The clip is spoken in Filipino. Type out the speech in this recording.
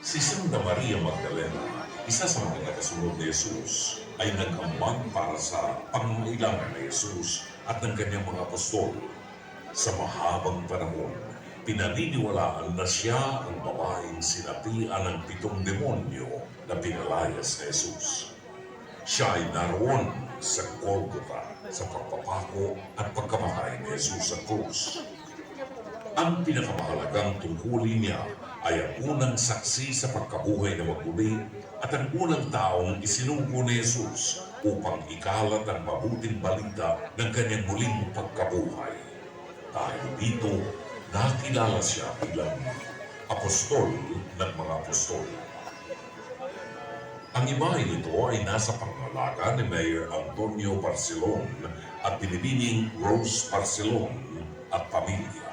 Si Santa Maria Magdalena, isa sa mga nakasunod ni Jesus, ay nag-ambag para sa pangangailangan ni Jesus at ng kanyang mga apostol. Sa mahabang panahon, pinaniniwalaan na siya ang babaeng sinapian ng 7 demonyo na pinalayas ni Jesus. Siya ay naroon sa Golgotha sa pagpapako at pagkamatay ni Jesus sa krus. Ang pinakamahalagang tungkulin niya ay ang unang saksi sa pagkabuhay na magmuli at ang unang taong isinugo ni Jesus upang ikalat ang mabuting balita ng kanyang muling pagkabuhay. Dahil dito, nakilala siya bilang apostol ng mga apostol. Ang imahe nito ay nasa pangalaga ni Mayor Antonio Barcelon at binibining Rose Barcelon at pamilya.